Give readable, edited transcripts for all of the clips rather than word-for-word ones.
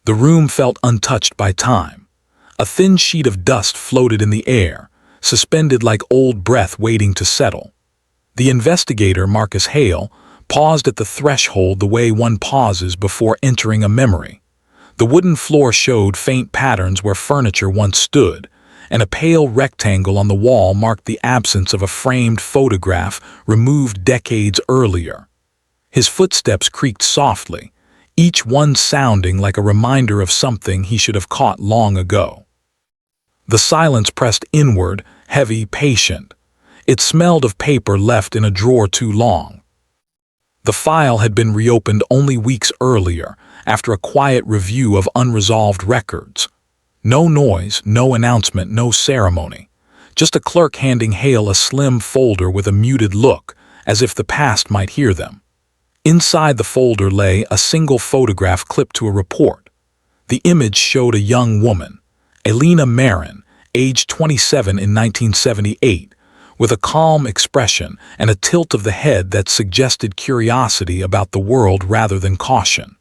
The room felt untouched by time. A thin sheet of dust floated in the air, suspended like old breath waiting to settle. The investigator, Marcus Hale, paused at the threshold the way one pauses before entering a memory. The wooden floor showed faint patterns where furniture once stood, and a pale rectangle on the wall marked the absence of a framed photograph removed decades earlier. His footsteps creaked softly, each one sounding like a reminder of something he should have caught long ago. The silence pressed inward, heavy, patient. It smelled of paper left in a drawer too long. The file had been reopened only weeks earlier, after a quiet review of unresolved records. No noise, no announcement, no ceremony. Just a clerk handing Hale a slim folder with a muted look, as if the past might hear them. Inside the folder lay a single photograph clipped to a report. The image showed a young woman, Alina Merrin, aged 27 in 1978, with a calm expression and a tilt of the head that suggested curiosity about the world rather than caution.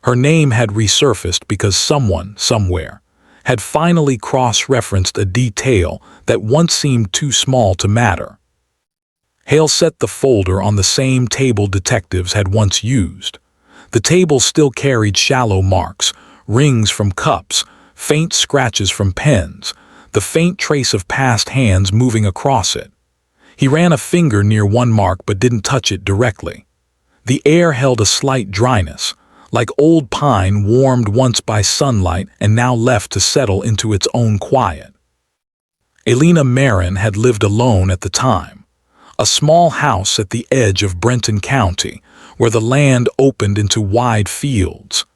Her name had resurfaced because someone, somewhere, had finally cross-referenced a detail that once seemed too small to matter. Hale set the folder on the same table detectives had once used. The table still carried shallow marks, rings from cups, faint scratches from pens, the faint trace of past hands moving across it. He ran a finger near one mark but didn't touch it directly. The air held a slight dryness, like old pine warmed once by sunlight and now left to settle into its own quiet. Alina Merrin had lived alone at the time. A small house at the edge of Brenton County, where the land opened into wide fields.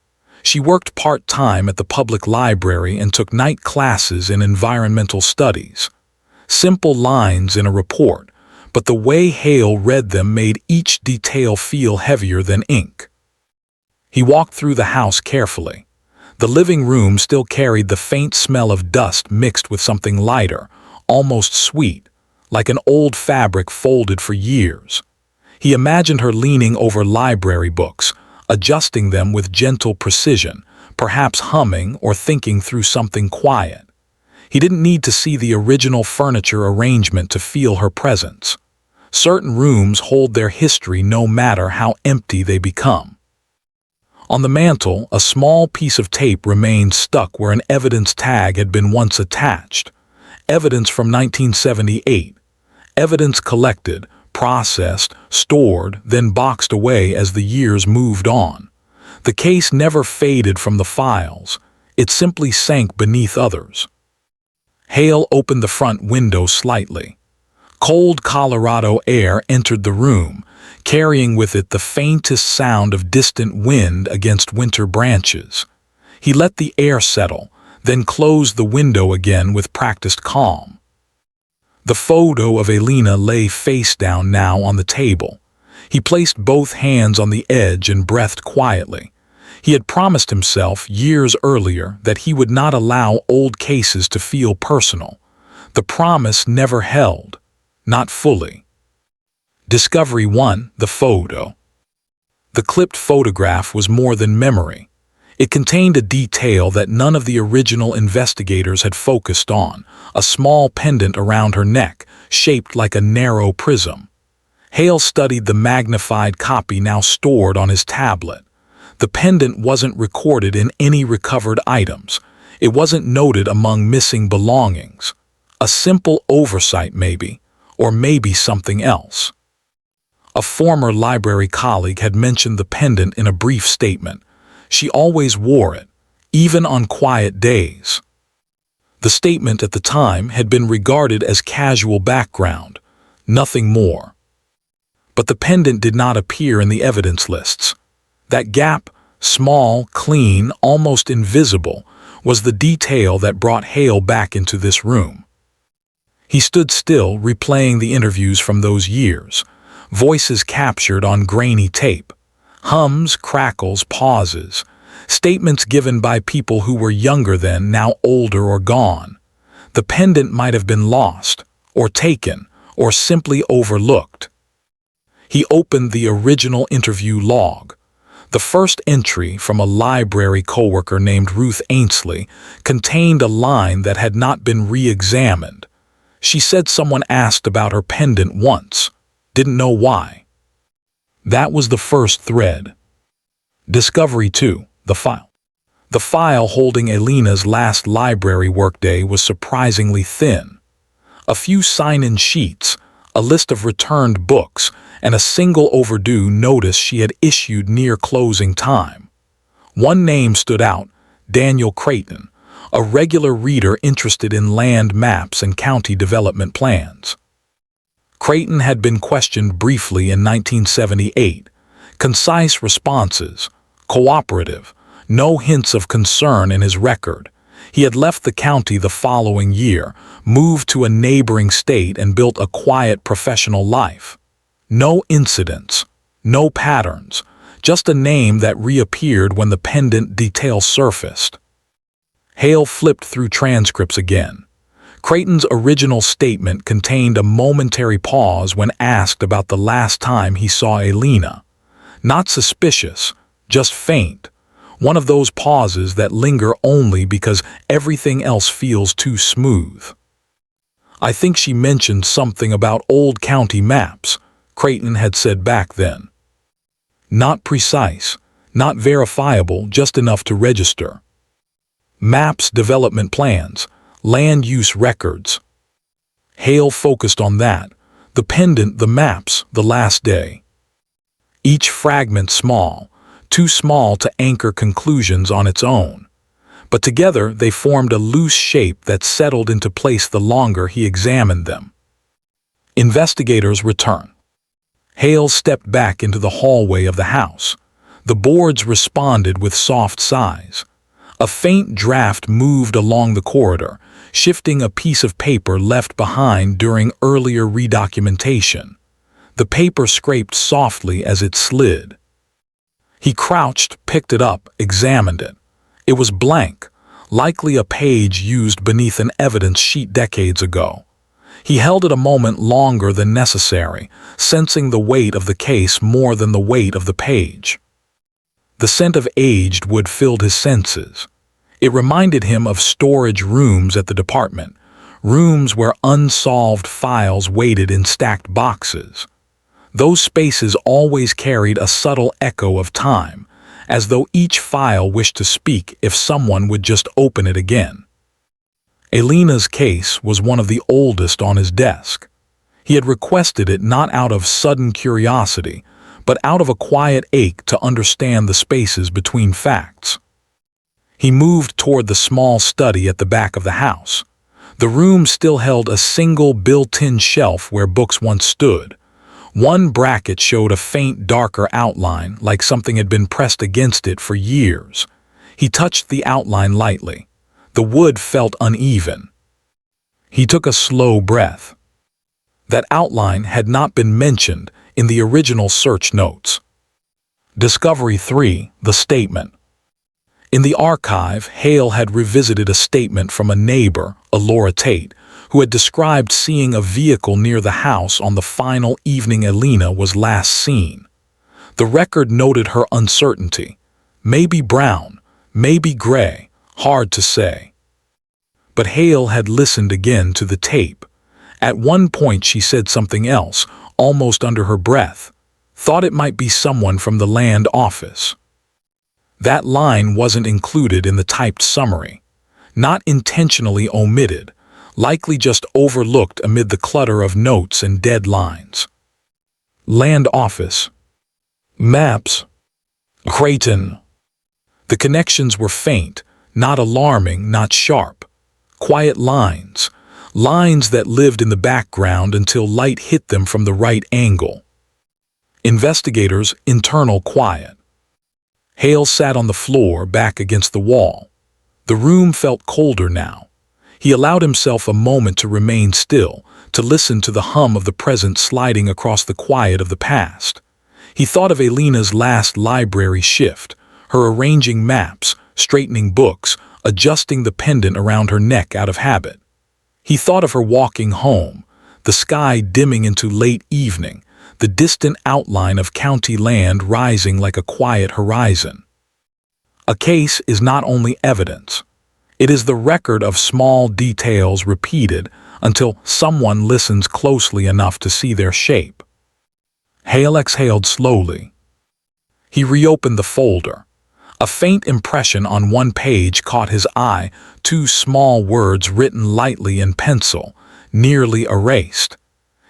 She worked part-time at the public library and took night classes in environmental studies. Simple lines in a report, but the way Hale read them made each detail feel heavier than ink. He walked through the house carefully. The living room still carried the faint smell of dust mixed with something lighter, almost sweet, like an old fabric folded for years. He imagined her leaning over library books, adjusting them with gentle precision, perhaps humming or thinking through something quiet. He didn't need to see the original furniture arrangement to feel her presence. Certain rooms hold their history no matter how empty they become. On the mantel, a small piece of tape remained stuck where an evidence tag had been once attached. Evidence from 1978. Evidence collected, processed, stored, then boxed away as the years moved on. The case never faded from the files. It simply sank beneath others. Hale opened the front window slightly. Cold Colorado air entered the room, carrying with it the faintest sound of distant wind against winter branches. He let the air settle, then closed the window again with practiced calm. The photo of Alina lay face down now on the table. He placed both hands on the edge and breathed quietly. He had promised himself years earlier that he would not allow old cases to feel personal. The promise never held, not fully. Discovery 1, the photo. The clipped photograph was more than memory. It contained a detail that none of the original investigators had focused on, a small pendant around her neck, shaped like a narrow prism. Hale studied the magnified copy now stored on his tablet. The pendant wasn't recorded in any recovered items. It wasn't noted among missing belongings. A simple oversight maybe, or maybe something else. A former library colleague had mentioned the pendant in a brief statement. She always wore it, even on quiet days. The statement at the time had been regarded as casual background, nothing more. But the pendant did not appear in the evidence lists. That gap, small, clean, almost invisible, was the detail that brought Hale back into this room. He stood still, replaying the interviews from those years, voices captured on grainy tape. Hums, crackles, pauses, statements given by people who were younger then, now older or gone. The pendant might have been lost, or taken, or simply overlooked. He opened the original interview log. The first entry from a library coworker named Ruth Ainsley contained a line that had not been re-examined. She said someone asked about her pendant once, didn't know why. That was the first thread. Discovery 2, the file. The file holding Alina's last library workday was surprisingly thin. A few sign-in sheets, a list of returned books, and a single overdue notice she had issued near closing time. One name stood out, Daniel Creighton, a regular reader interested in land maps and county development plans. Creighton had been questioned briefly in 1978. Concise responses, cooperative, no hints of concern in his record. He had left the county the following year, moved to a neighboring state and built a quiet professional life. No incidents, no patterns, just a name that reappeared when the pendant detail surfaced. Hale flipped through transcripts again. Creighton's original statement contained a momentary pause when asked about the last time he saw Alina. Not suspicious, just faint. One of those pauses that linger only because everything else feels too smooth. I think she mentioned something about old county maps, Creighton had said back then. Not precise, not verifiable, just enough to register. Maps, development plans, land use records. Hale focused on that, the pendant, the maps, the last day. Each fragment small, too small to anchor conclusions on its own. But together they formed a loose shape that settled into place the longer he examined them. Investigators return. Hale stepped back into the hallway of the house. The boards responded with soft sighs. A faint draft moved along the corridor, shifting a piece of paper left behind during earlier redocumentation. The paper scraped softly as it slid. He crouched, picked it up, examined it. It was blank, likely a page used beneath an evidence sheet decades ago. He held it a moment longer than necessary, sensing the weight of the case more than the weight of the page. The scent of aged wood filled his senses. It reminded him of storage rooms at the department, rooms where unsolved files waited in stacked boxes. Those spaces always carried a subtle echo of time, as though each file wished to speak if someone would just open it again. Alina's case was one of the oldest on his desk. He had requested it not out of sudden curiosity, but out of a quiet ache to understand the spaces between facts. He moved toward the small study at the back of the house. The room still held a single built-in shelf where books once stood. One bracket showed a faint, darker outline, like something had been pressed against it for years. He touched the outline lightly. The wood felt uneven. He took a slow breath. That outline had not been mentioned in the original search notes. Discovery 3, the statement. In the archive, Hale had revisited a statement from a neighbor, Alora Tate, who had described seeing a vehicle near the house on the final evening Alina was last seen. The record noted her uncertainty. Maybe brown, maybe gray, hard to say. But Hale had listened again to the tape. At one point she said something else, almost under her breath. Thought it might be someone from the land office. That line wasn't included in the typed summary. Not intentionally omitted, likely just overlooked amid the clutter of notes and dead lines. Land office. Maps. Creighton. The connections were faint, not alarming, not sharp. Quiet lines. Lines that lived in the background until light hit them from the right angle. Investigators' internal quiet. Hale sat on the floor, back against the wall. The room felt colder now. He allowed himself a moment to remain still, to listen to the hum of the present sliding across the quiet of the past. He thought of Alina's last library shift, her arranging maps, straightening books, adjusting the pendant around her neck out of habit. He thought of her walking home, the sky dimming into late evening, the distant outline of county land rising like a quiet horizon. A case is not only evidence. It is the record of small details repeated until someone listens closely enough to see their shape. Hale exhaled slowly. He reopened the folder. A faint impression on one page caught his eye, two small words written lightly in pencil, nearly erased.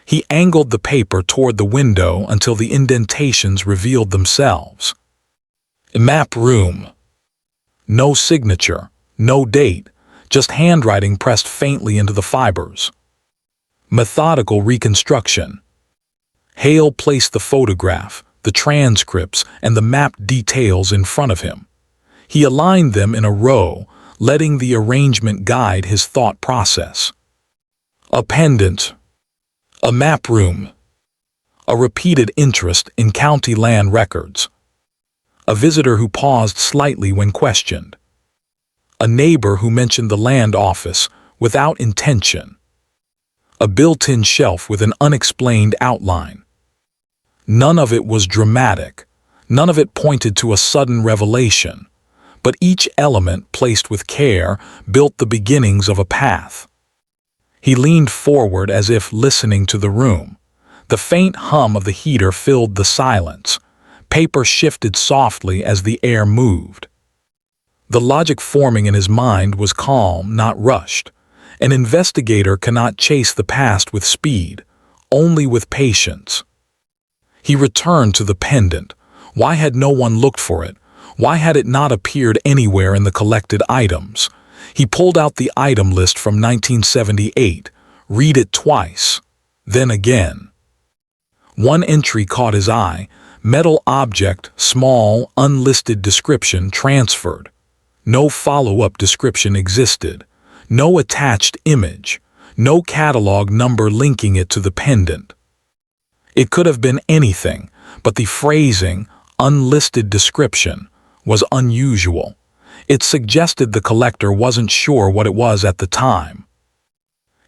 He angled the paper toward the window until the indentations revealed themselves. Map room. No signature, no date, just handwriting pressed faintly into the fibers. Methodical reconstruction. Hale placed the photograph, the transcripts, and the map details in front of him. He aligned them in a row, letting the arrangement guide his thought process. A pendant. A map room. A repeated interest in county land records. A visitor who paused slightly when questioned. A neighbor who mentioned the land office without intention. A built-in shelf with an unexplained outline. None of it was dramatic. None of it pointed to a sudden revelation. But each element, placed with care, built the beginnings of a path. He leaned forward as if listening to the room. The faint hum of the heater filled the silence. Paper shifted softly as the air moved. The logic forming in his mind was calm, not rushed. An investigator cannot chase the past with speed, only with patience. He returned to the pendant. Why had no one looked for it? Why had it not appeared anywhere in the collected items? He pulled out the item list from 1978, read it twice, then again. One entry caught his eye: metal object, small, unlisted description transferred. No follow-up description existed. No attached image. No catalog number linking it to the pendant. It could have been anything, but the phrasing, unlisted description, was unusual. It suggested the collector wasn't sure what it was at the time.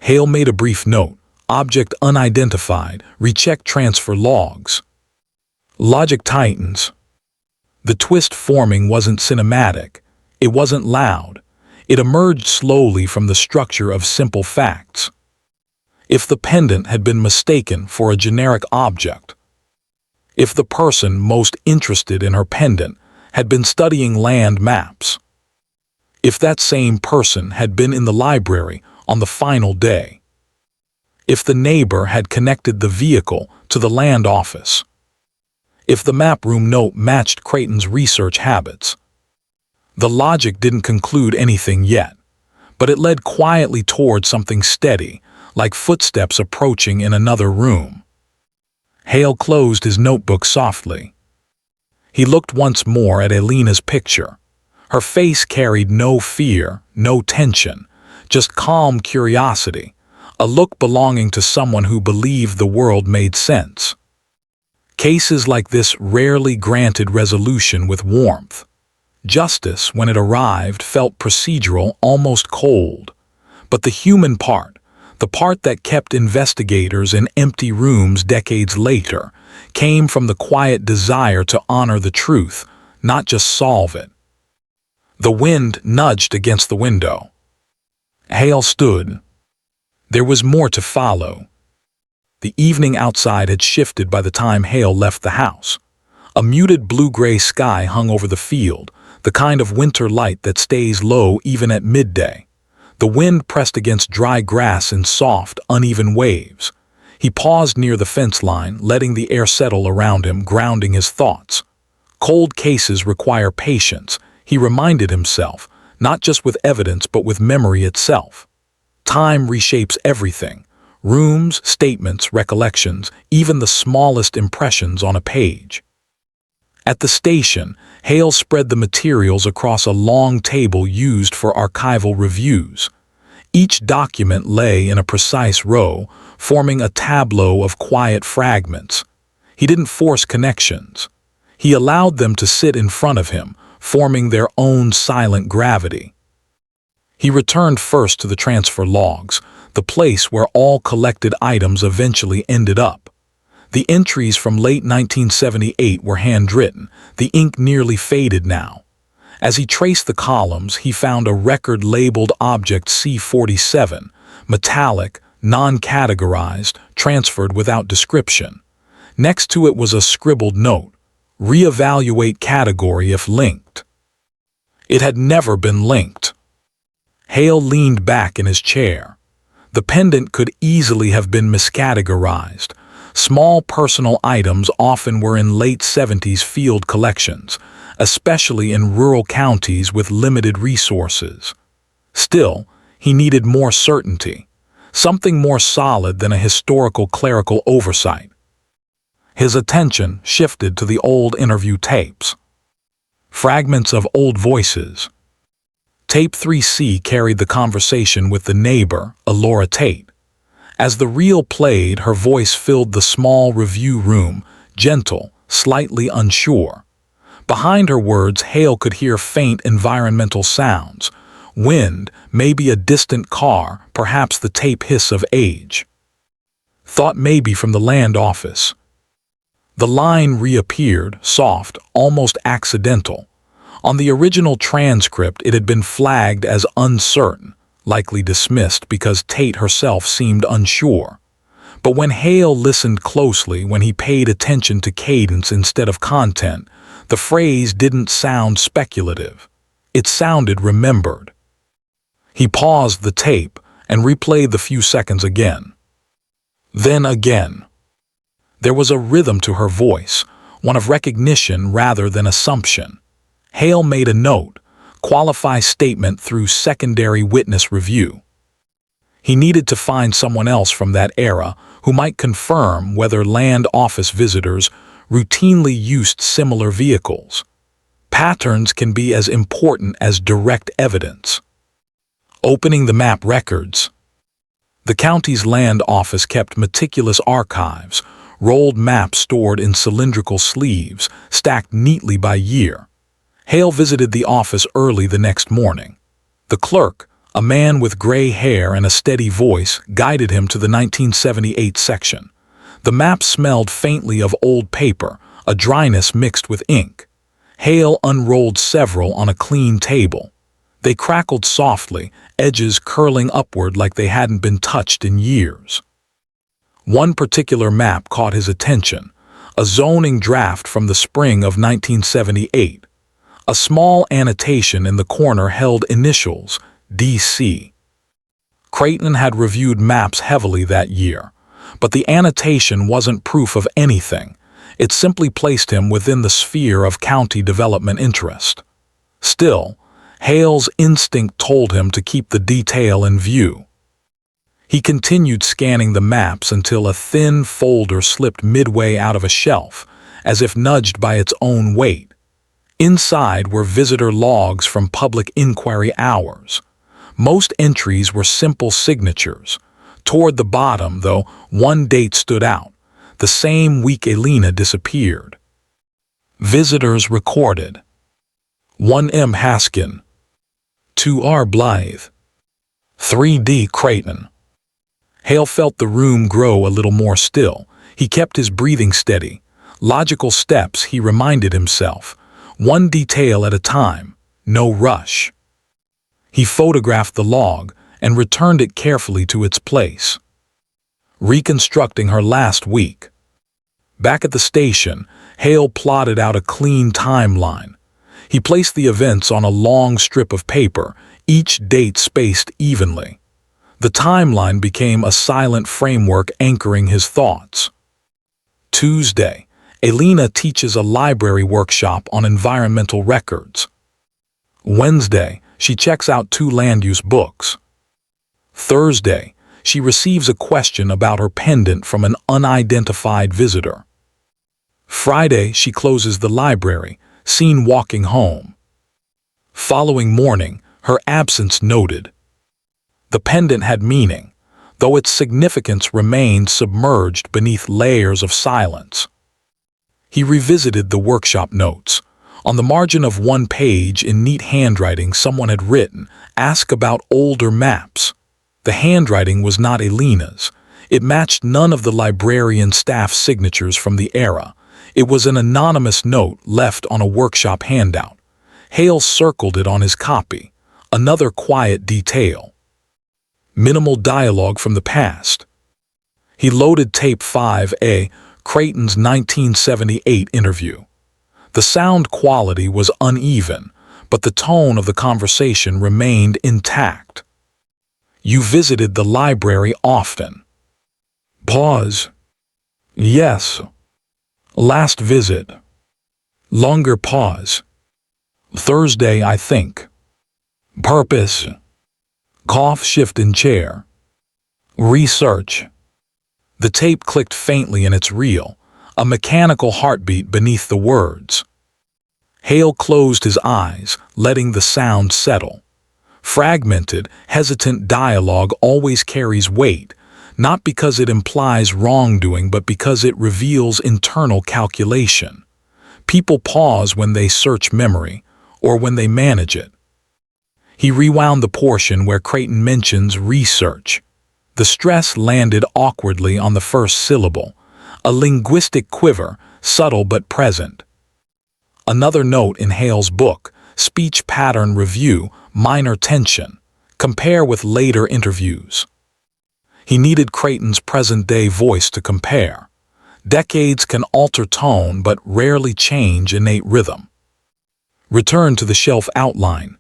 Hale made a brief note: object unidentified, recheck transfer logs. Logic tightens. The twist forming wasn't cinematic. It wasn't loud. It emerged slowly from the structure of simple facts. If the pendant had been mistaken for a generic object, if the person most interested in her pendant had been studying land maps, if that same person had been in the library on the final day, if the neighbor had connected the vehicle to the land office, if the map room note matched Creighton's research habits. The logic didn't conclude anything yet, but it led quietly toward something steady, like footsteps approaching in another room. Hale closed his notebook softly. He looked once more at Alina's picture. Her face carried no fear, no tension, just calm curiosity, a look belonging to someone who believed the world made sense. Cases like this rarely granted resolution with warmth. Justice, when it arrived, felt procedural, almost cold. But the human part, the part that kept investigators in empty rooms decades later, came from the quiet desire to honor the truth, not just solve it. The wind nudged against the window. Hale stood. There was more to follow. The evening outside had shifted by the time Hale left the house. A muted blue-gray sky hung over the field, the kind of winter light that stays low even at midday. The wind pressed against dry grass in soft, uneven waves. He paused near the fence line, letting the air settle around him, grounding his thoughts. Cold cases require patience, he reminded himself, not just with evidence but with memory itself. Time reshapes everything: rooms, statements, recollections, even the smallest impressions on a page. At the station, Hale spread the materials across a long table used for archival reviews. Each document lay in a precise row, forming a tableau of quiet fragments. He didn't force connections. He allowed them to sit in front of him, forming their own silent gravity. He returned first to the transfer logs, the place where all collected items eventually ended up. The entries from late 1978 were handwritten, the ink nearly faded now. As he traced the columns, he found a record-labeled object C47, metallic, non-categorized, transferred without description. Next to it was a scribbled note, "Reevaluate category if linked." It had never been linked. Hale leaned back in his chair. The pendant could easily have been miscategorized. Small personal items often were in late 70s field collections, especially in rural counties with limited resources. Still, he needed more certainty, something more solid than a historical clerical oversight. His attention shifted to the old interview tapes. Fragments of old voices. Tape 3C carried the conversation with the neighbor, Alora Tate. As the reel played, her voice filled the small review room, gentle, slightly unsure. Behind her words, Hale could hear faint environmental sounds. Wind, maybe a distant car, perhaps the tape hiss of age. Thought maybe from the land office. The line reappeared, soft, almost accidental. On the original transcript, it had been flagged as uncertain, likely dismissed because Tate herself seemed unsure. But when Hale listened closely, when he paid attention to cadence instead of content, the phrase didn't sound speculative. It sounded remembered. He paused the tape and replayed the few seconds again. Then again. There was a rhythm to her voice, one of recognition rather than assumption. Hale made a note, qualify statement through secondary witness review. He needed to find someone else from that era who might confirm whether land office visitors routinely used similar vehicles. Patterns can be as important as direct evidence. Opening the map records. The county's land office kept meticulous archives, rolled maps stored in cylindrical sleeves, stacked neatly by year. Hale visited the office early the next morning. The clerk, a man with gray hair and a steady voice, guided him to the 1978 section. The map smelled faintly of old paper, a dryness mixed with ink. Hale unrolled several on a clean table. They crackled softly, edges curling upward like they hadn't been touched in years. One particular map caught his attention, a zoning draft from the spring of 1978. A small annotation in the corner held initials, DC. Creighton had reviewed maps heavily that year, but the annotation wasn't proof of anything. It simply placed him within the sphere of county development interest. Still, Hale's instinct told him to keep the detail in view. He continued scanning the maps until a thin folder slipped midway out of a shelf, as if nudged by its own weight. Inside were visitor logs from public inquiry hours. Most entries were simple signatures. Toward the bottom, though, one date stood out, the same week Alina disappeared. Visitors recorded: 1 M. Haskin, 2 R. Blythe, 3D. Creighton. Hale felt the room grow a little more still. He kept his breathing steady. Logical steps, he reminded himself. One detail at a time, no rush. He photographed the log and returned it carefully to its place. Reconstructing her last week. Back at the station, Hale plotted out a clean timeline. He placed the events on a long strip of paper, each date spaced evenly. The timeline became a silent framework anchoring his thoughts. Tuesday, Alina teaches a library workshop on environmental records. Wednesday, she checks out 2 land use books. Thursday, she receives a question about her pendant from an unidentified visitor. Friday, she closes the library, seen walking home. Following morning, her absence noted. The pendant had meaning, though its significance remained submerged beneath layers of silence. He revisited the workshop notes. On the margin of one page in neat handwriting, someone had written, "Ask about older maps." The handwriting was not Alina's. It matched none of the librarian staff signatures from the era. It was an anonymous note left on a workshop handout. Hale circled it on his copy. Another quiet detail. Minimal dialogue from the past. He loaded tape 5A, Creighton's 1978 interview. The sound quality was uneven, but the tone of the conversation remained intact. You visited the library often. Pause. Yes. Last visit. Longer pause. Thursday, I think. Purpose. Cough, shift in chair. Research. The tape clicked faintly in its reel, a mechanical heartbeat beneath the words. Hale closed his eyes, letting the sound settle. Fragmented, hesitant dialogue always carries weight, not because it implies wrongdoing but because it reveals internal calculation. People pause when they search memory, or when they manage it. He rewound the portion where Creighton mentions research. The stress landed awkwardly on the first syllable, a linguistic quiver, subtle but present. Another note in Hale's book, Speech Pattern Review, minor tension. Compare with later interviews. He needed Creighton's present-day voice to compare. Decades can alter tone but rarely change innate rhythm. Return to the shelf outline.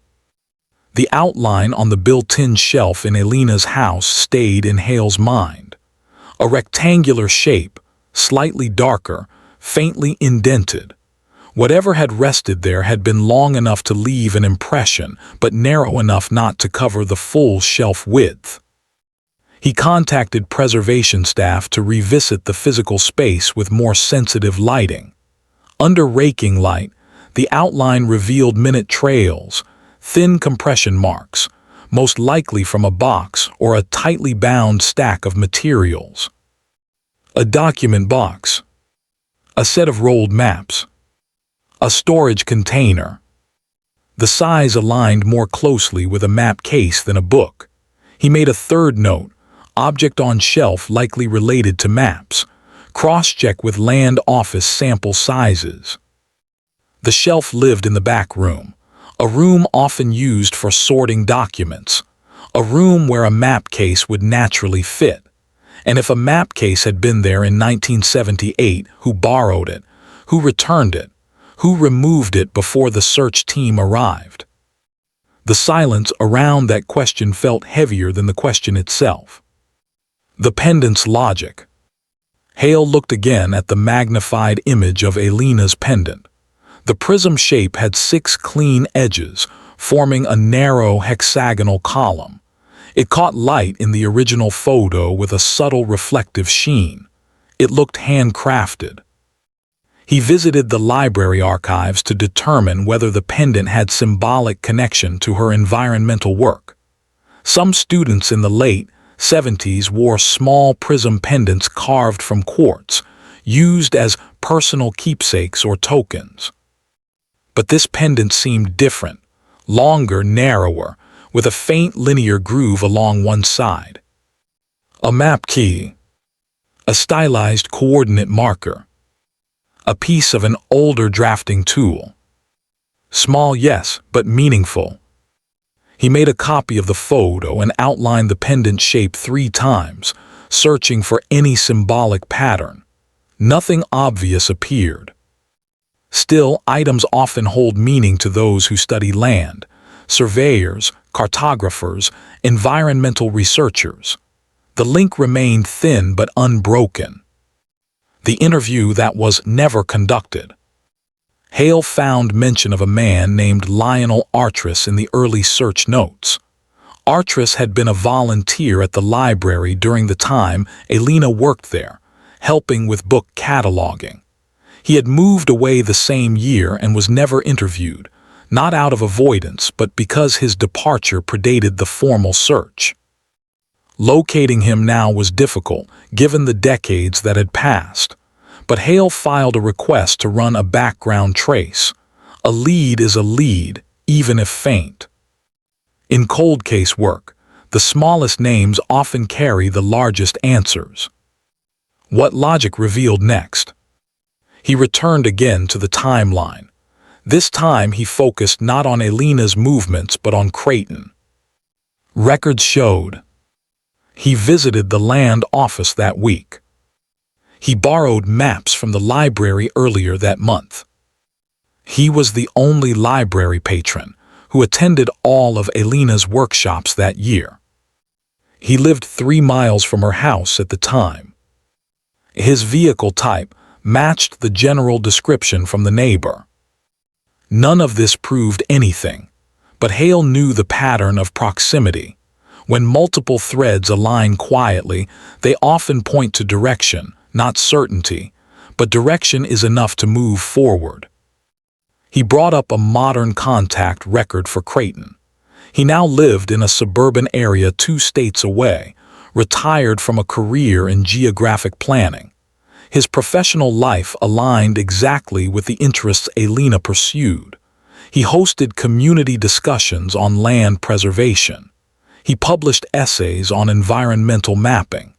The outline on the built-in shelf in Alina's house stayed in Hale's mind. A rectangular shape, slightly darker, faintly indented. Whatever had rested there had been long enough to leave an impression, but narrow enough not to cover the full shelf width. He contacted preservation staff to revisit the physical space with more sensitive lighting. Under raking light, the outline revealed minute trails, thin compression marks, most likely from a box or a tightly bound stack of materials. A document box. A set of rolled maps. A storage container. The size aligned more closely with a map case than a book. He made a third note, object on shelf likely related to maps. Cross-check with land office sample sizes. The shelf lived in the back room, a room often used for sorting documents, a room where a map case would naturally fit. And if a map case had been there in 1978, who borrowed it? Who returned it? Who removed it before the search team arrived? The silence around that question felt heavier than the question itself. The pendant's logic. Hale looked again at the magnified image of Alina's pendant. The prism shape had 6 clean edges, forming a narrow hexagonal column. It caught light in the original photo with a subtle reflective sheen. It looked handcrafted. He visited the library archives to determine whether the pendant had symbolic connection to her environmental work. Some students in the late 70s wore small prism pendants carved from quartz, used as personal keepsakes or tokens. But this pendant seemed different, longer, narrower, with a faint linear groove along one side. A map key. A stylized coordinate marker. A piece of an older drafting tool. Small, yes, but meaningful. He made a copy of the photo and outlined the pendant shape 3 times, searching for any symbolic pattern. Nothing obvious appeared. Still, items often hold meaning to those who study land, surveyors, cartographers, environmental researchers. The link remained thin but unbroken. The interview that was never conducted. Hale found mention of a man named Lionel Artris in the early search notes. Artris had been a volunteer at the library during the time Alina worked there, helping with book cataloging. He had moved away the same year and was never interviewed, not out of avoidance, but because his departure predated the formal search. Locating him now was difficult, given the decades that had passed. But Hale filed a request to run a background trace. A lead is a lead, even if faint. In cold case work, The smallest names often carry the largest answers. What logic revealed next? He returned again to the timeline. This time he focused not on Alina's movements but on Creighton. Records showed he visited the land office that week. He borrowed maps from the library earlier that month. He was the only library patron who attended all of Alina's workshops that year. He lived 3 miles from her house at the time. His vehicle type matched the general description from the neighbor. None of this proved anything, but Hale knew the pattern of proximity. When multiple threads align quietly, they often point to direction, not certainty, but direction is enough to move forward. He brought up a modern contact record for Creighton. He now lived in a suburban area 2 states away, retired from a career in geographic planning. His professional life aligned exactly with the interests Alina pursued. He hosted community discussions on land preservation. He published essays on environmental mapping.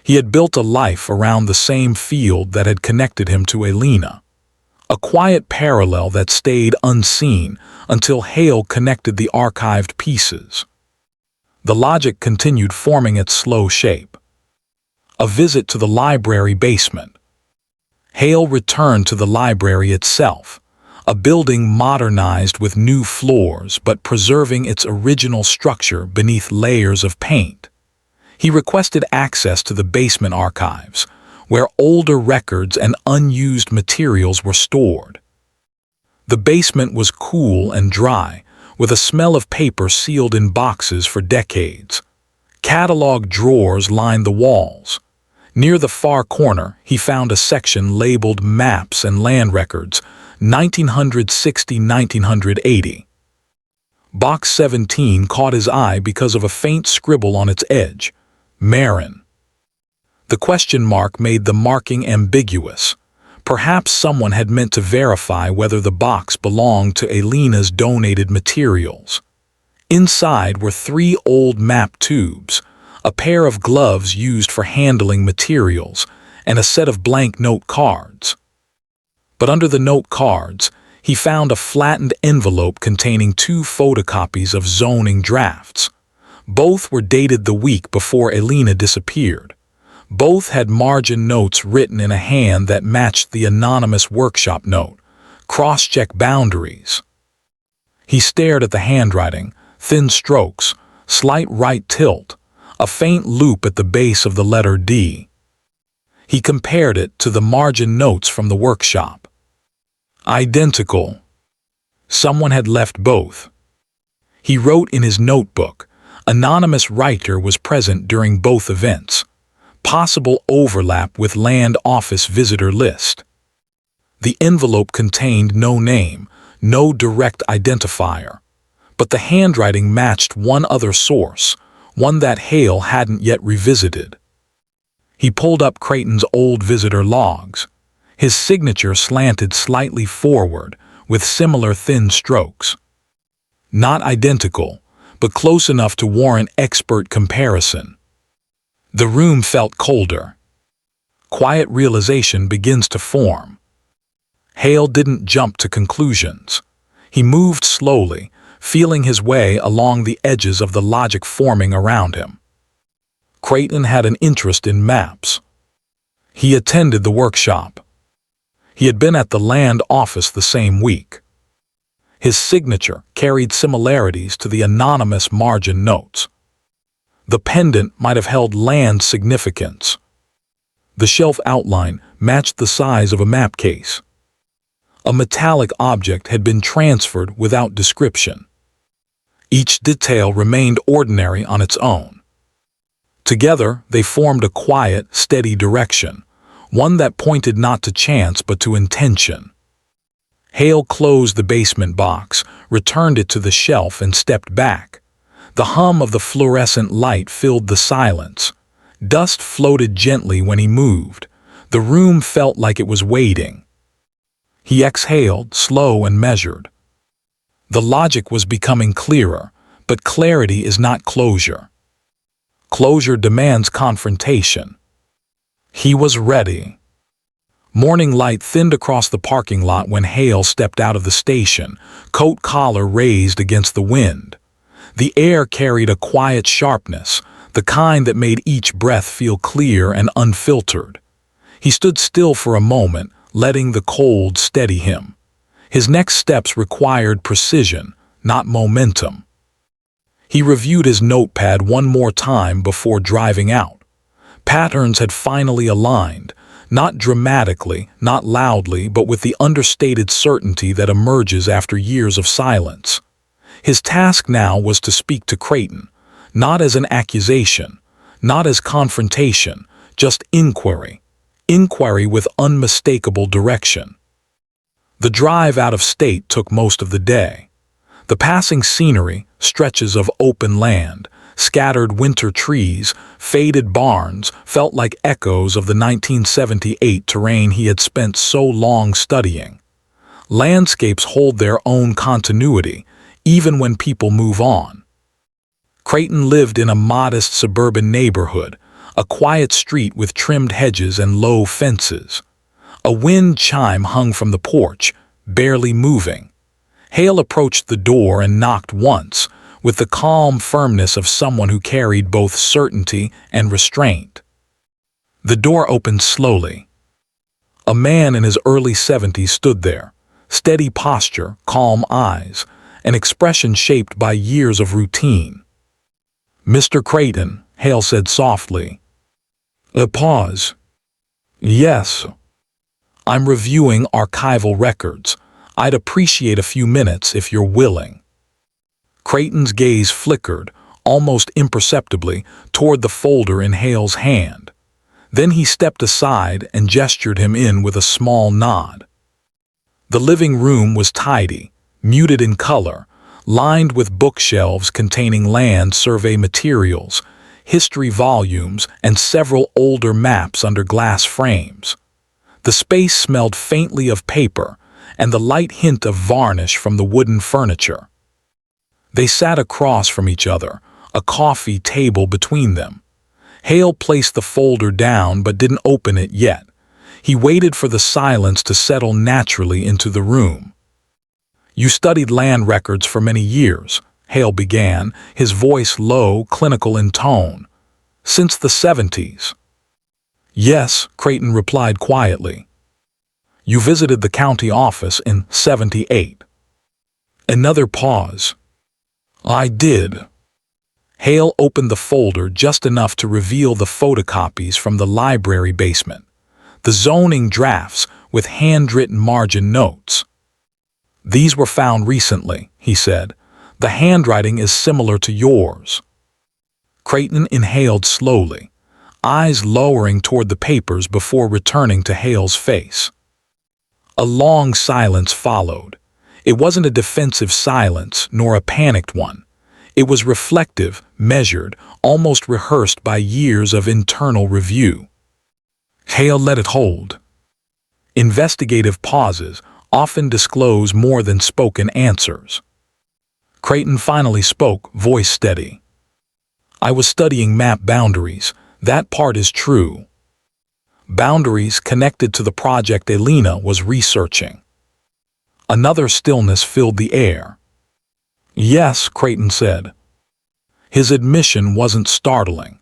He had built a life around the same field that had connected him to Alina. A quiet parallel that stayed unseen until Hale connected the archived pieces. The logic continued forming its slow shape. A visit to the library basement. Hale returned to the library itself, a building modernized with new floors but preserving its original structure beneath layers of paint. He requested access to the basement archives, where older records and unused materials were stored. The basement was cool and dry, with a smell of paper sealed in boxes for decades. Catalog drawers lined the walls. Near the far corner, he found a section labeled Maps and Land Records, 1960–1980. Box 17 caught his eye because of a faint scribble on its edge, Merrin. The question mark made the marking ambiguous. Perhaps someone had meant to verify whether the box belonged to Alina's donated materials. Inside were 3 old map tubes, a pair of gloves used for handling materials, and a set of blank note cards. But under the note cards, he found a flattened envelope containing 2 photocopies of zoning drafts. Both were dated the week before Alina disappeared. Both had margin notes written in a hand that matched the anonymous workshop note. Cross-check boundaries. He stared at the handwriting, thin strokes, slight right tilt, a faint loop at the base of the letter D. He compared it to the margin notes from the workshop. Identical. Someone had left both. He wrote in his notebook. Anonymous writer was present during both events. Possible overlap with land office visitor list. The envelope contained no name, no direct identifier. But the handwriting matched one other source, one that Hale hadn't yet revisited. He pulled up Creighton's old visitor logs. His signature slanted slightly forward, with similar thin strokes. Not identical, but close enough to warrant expert comparison. The room felt colder. Quiet realization begins to form. Hale didn't jump to conclusions. He moved slowly, feeling his way along the edges of the logic forming around him. Creighton had an interest in maps. He attended the workshop. He had been at the land office the same week. His signature carried similarities to the anonymous margin notes. The pendant might have held land significance. The shelf outline matched the size of a map case. A metallic object had been transferred without description. Each detail remained ordinary on its own. Together, they formed a quiet, steady direction, one that pointed not to chance but to intention. Hale closed the basement box, returned it to the shelf, and stepped back. The hum of the fluorescent light filled the silence. Dust floated gently when he moved. The room felt like it was waiting. He exhaled, slow and measured. The logic was becoming clearer. But clarity is not closure. Closure demands confrontation. He was ready. Morning light thinned across the parking lot when Hale stepped out of the station, coat collar raised against the wind. The air carried a quiet sharpness, the kind that made each breath feel clear and unfiltered. He stood still for a moment, letting the cold steady him. His next steps required precision, not momentum. He reviewed his notepad one more time before driving out. Patterns had finally aligned, not dramatically, not loudly, but with the understated certainty that emerges after years of silence. His task now was to speak to Creighton, not as an accusation, not as confrontation, just inquiry. Inquiry with unmistakable direction. The drive out of state took most of the day. The passing scenery, stretches of open land, scattered winter trees, faded barns, felt like echoes of the 1978 terrain he had spent so long studying. Landscapes hold their own continuity, even when people move on. Creighton lived in a modest suburban neighborhood, a quiet street with trimmed hedges and low fences. A wind chime hung from the porch, barely moving. Hale approached the door and knocked once, with the calm firmness of someone who carried both certainty and restraint. The door opened slowly. A man in his early 70s stood there, steady posture, calm eyes, an expression shaped by years of routine. "Mr. Creighton," Hale said softly. A pause. "Yes. I'm reviewing archival records. I'd appreciate a few minutes if you're willing." Creighton's gaze flickered, almost imperceptibly, toward the folder in Hale's hand. Then he stepped aside and gestured him in with a small nod. The living room was tidy, muted in color, lined with bookshelves containing land survey materials, history volumes, and several older maps under glass frames. The space smelled faintly of paper and the light hint of varnish from the wooden furniture. They sat across from each other, a coffee table between them. Hale placed the folder down but didn't open it yet. He waited for the silence to settle naturally into the room. "You studied land records for many years," Hale began, his voice low, clinical in tone. "Since the 70s. "Yes," Creighton replied quietly. "You visited the county office in 78. Another pause. "I did." Hale opened the folder just enough to reveal the photocopies from the library basement, the zoning drafts with handwritten margin notes. "These were found recently," he said. "The handwriting is similar to yours." Creighton inhaled slowly, eyes lowering toward the papers before returning to Hale's face. A long silence followed. It wasn't a defensive silence, nor a panicked one. It was reflective, measured, almost rehearsed by years of internal review. Hale let it hold. Investigative pauses often disclose more than spoken answers. Creighton finally spoke, voice steady. "I was studying map boundaries. That part is true. Boundaries connected to the project Alina was researching." Another stillness filled the air. "Yes," Creighton said. His admission wasn't startling.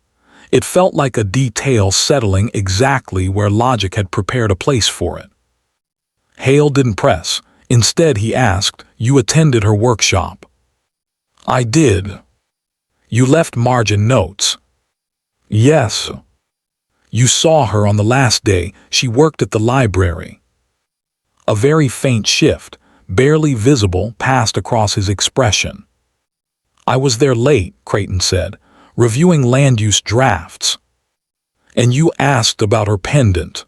It felt like a detail settling exactly where logic had prepared a place for it. Hale didn't press. Instead, he asked, "You attended her workshop?" "I did." "You left margin notes?" "Yes." "You saw her on the last day she worked at the library?" A very faint shift, barely visible, passed across his expression. "I was there late," Creighton said, "reviewing land use drafts." "And you asked about her pendant?"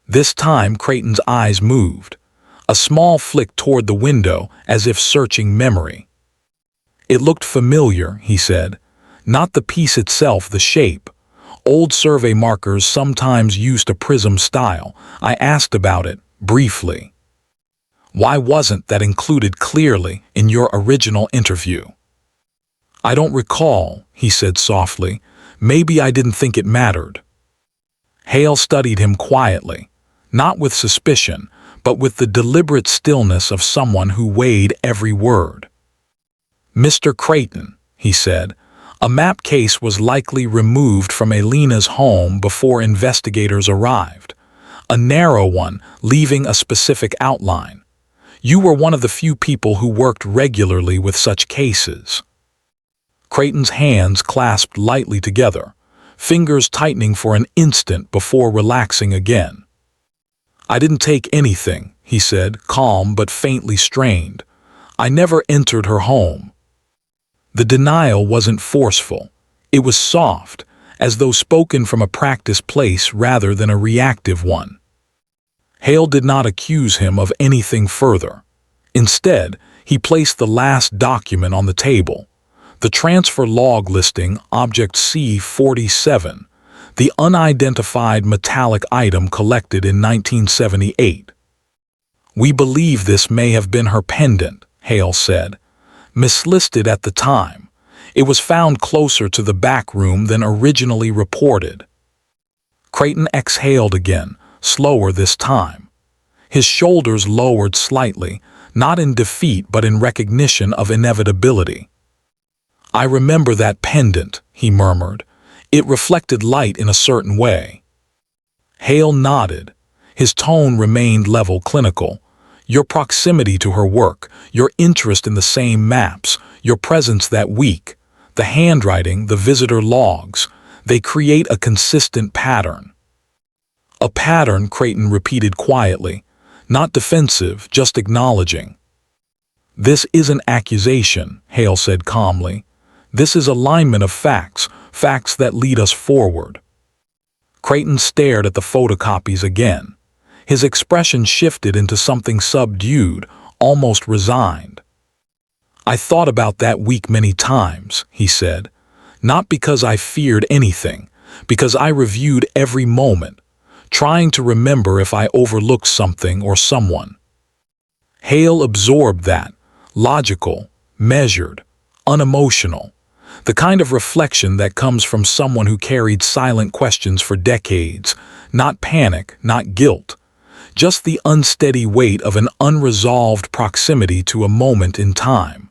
This time Creighton's eyes moved, a small flick toward the window as if searching memory. "It looked familiar," he said. "Not the piece itself, the shape. Old survey markers sometimes used a prism style. I asked about it, briefly." "Why wasn't that included clearly in your original interview?" "I don't recall," he said softly. "Maybe I didn't think it mattered." Hale studied him quietly, not with suspicion, but with the deliberate stillness of someone who weighed every word. "Mr. Creighton," he said, "a map case was likely removed from Alina's home before investigators arrived. A narrow one, leaving a specific outline. You were one of the few people who worked regularly with such cases." Creighton's hands clasped lightly together, fingers tightening for an instant before relaxing again. "I didn't take anything," he said, calm but faintly strained. "I never entered her home." The denial wasn't forceful. It was soft, as though spoken from a practiced place rather than a reactive one. Hale did not accuse him of anything further. Instead, he placed the last document on the table, the transfer log listing Object C-47, the unidentified metallic item collected in 1978. "We believe this may have been her pendant," Hale said. "Mislisted at the time. It was found closer to the back room than originally reported." Creighton exhaled again, slower this time. His shoulders lowered slightly, not in defeat but in recognition of inevitability. "I remember that pendant," he murmured. "It reflected light in a certain way." Hale nodded. His tone remained level clinical. "Your proximity to her work, your interest in the same maps, your presence that week, the handwriting, the visitor logs, they create a consistent pattern." "A pattern," Creighton repeated quietly, not defensive, just acknowledging. "This isn't accusation," Hale said calmly. "This is alignment of facts, facts that lead us forward." Creighton stared at the photocopies again. His expression shifted into something subdued, almost resigned. "I thought about that week many times," he said. "Not because I feared anything, because I reviewed every moment, trying to remember if I overlooked something or someone." Hale absorbed that, logical, measured, unemotional, the kind of reflection that comes from someone who carried silent questions for decades, not panic, not guilt, just the unsteady weight of an unresolved proximity to a moment in time.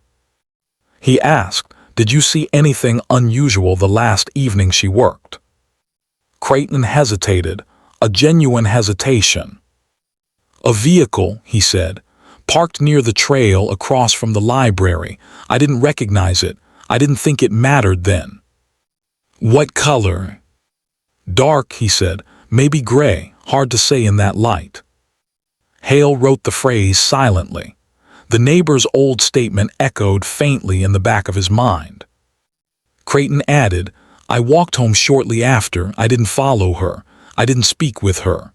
He asked, "Did you see anything unusual the last evening she worked?" Creighton hesitated, a genuine hesitation. "A vehicle," he said, "parked near the trail across from the library. I didn't recognize it. I didn't think it mattered then." "What color?" "Dark," he said, "maybe gray, hard to say in that light." Hale wrote the phrase silently. The neighbor's old statement echoed faintly in the back of his mind. Creighton added, "I walked home shortly after. I didn't follow her. I didn't speak with her."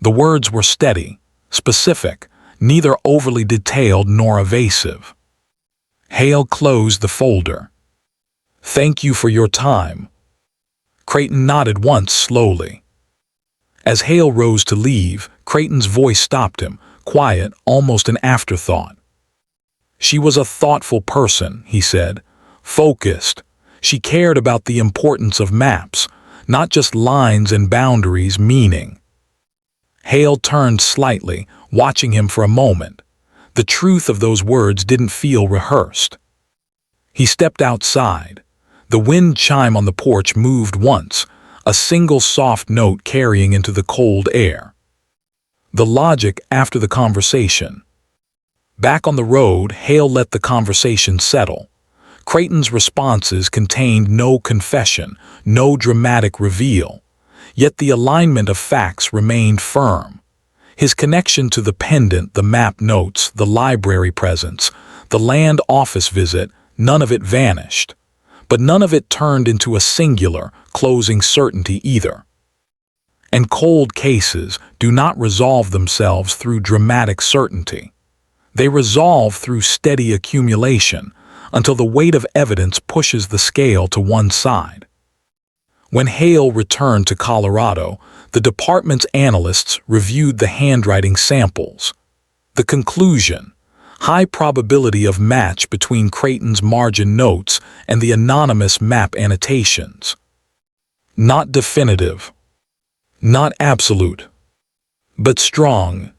The words were steady, specific, neither overly detailed nor evasive. Hale closed the folder. "Thank you for your time." Creighton nodded once slowly. As Hale rose to leave, Creighton's voice stopped him, quiet, almost an afterthought. "She was a thoughtful person," he said, "focused. She cared about the importance of maps, not just lines and boundaries, meaning." Hale turned slightly, watching him for a moment. The truth of those words didn't feel rehearsed. He stepped outside. The wind chime on the porch moved once, a single soft note carrying into the cold air. The logic after the conversation. Back on the road, Hale let the conversation settle. Creighton's responses contained no confession, no dramatic reveal. Yet the alignment of facts remained firm. His connection to the pendant, the map notes, the library presence, the land office visit, none of it vanished. But none of it turned into a singular, closing certainty either. And cold cases do not resolve themselves through dramatic certainty. They resolve through steady accumulation until the weight of evidence pushes the scale to one side. When Hale returned to Colorado, the department's analysts reviewed the handwriting samples. The conclusion: High probability of match between Creighton's margin notes and the anonymous map annotations. Not definitive. Not absolute. But strong.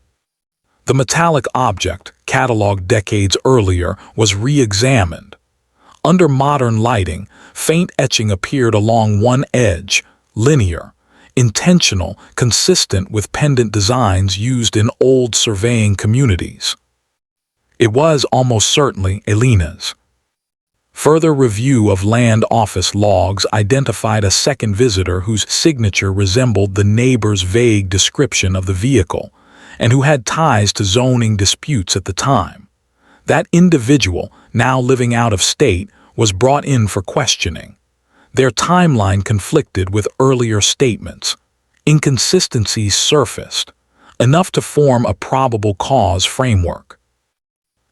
The metallic object, catalogued decades earlier, was re-examined. Under modern lighting, faint etching appeared along one edge, linear, intentional, consistent with pendant designs used in old surveying communities. It was almost certainly Alina's. Further review of land office logs identified a second visitor whose signature resembled the neighbor's vague description of the vehicle, and who had ties to zoning disputes at the time. That individual, now living out of state, was brought in for questioning. Their timeline conflicted with earlier statements. Inconsistencies surfaced, enough to form a probable cause framework.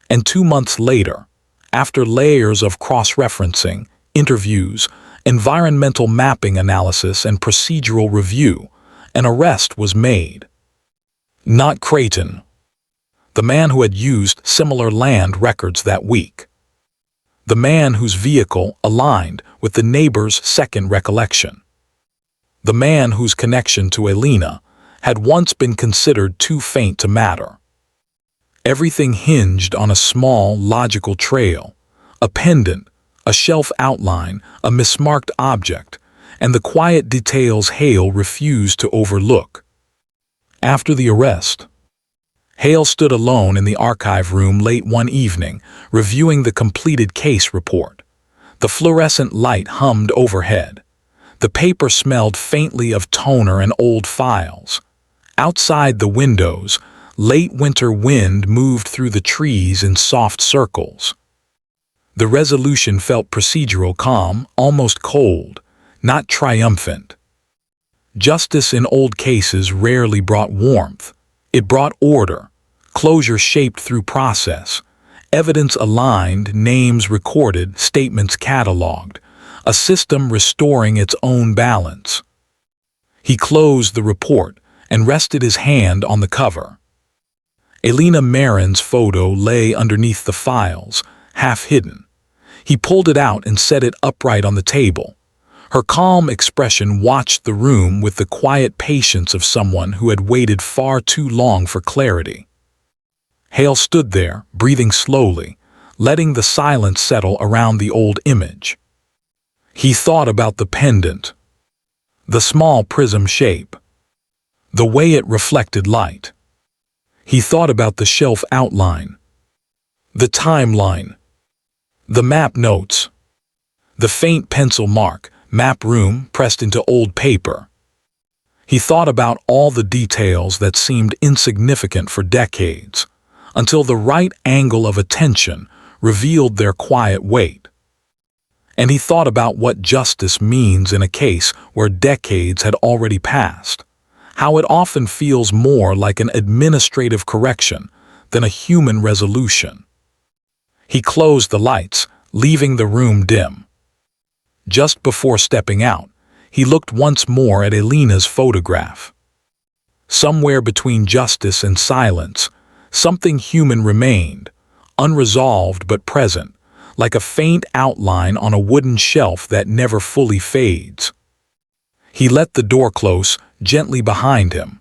And 2 months later, after layers of cross-referencing, interviews, environmental mapping analysis, and procedural review, an arrest was made. Not Creighton, the man who had used similar land records that week. The man whose vehicle aligned with the neighbor's second recollection. The man whose connection to Alina had once been considered too faint to matter. Everything hinged on a small, logical trail, a pendant, a shelf outline, a mismarked object, and the quiet details Hale refused to overlook. After the arrest, Hale stood alone in the archive room late one evening, reviewing the completed case report. The fluorescent light hummed overhead. The paper smelled faintly of toner and old files. Outside the windows, late winter wind moved through the trees in soft circles. The resolution felt procedural, calm, almost cold, not triumphant. Justice in old cases rarely brought warmth. It brought order, closure shaped through process, evidence aligned, names recorded, statements cataloged, a system restoring its own balance. He closed the report and rested his hand on the cover. Alina Merrin's photo lay underneath the files, half hidden. He pulled it out and set it upright on the table. Her calm expression watched the room with the quiet patience of someone who had waited far too long for clarity. Hale stood there, breathing slowly, letting the silence settle around the old image. He thought about the pendant, the small prism shape, the way it reflected light. He thought about the shelf outline, the timeline, the map notes, the faint pencil mark, map room pressed into old paper. He thought about all the details that seemed insignificant for decades, until the right angle of attention revealed their quiet weight. And he thought about what justice means in a case where decades had already passed, how it often feels more like an administrative correction than a human resolution. He closed the lights, leaving the room dim. Just before stepping out, he looked once more at Alina's photograph. Somewhere between justice and silence, something human remained, unresolved but present, like a faint outline on a wooden shelf that never fully fades. He let the door close gently behind him,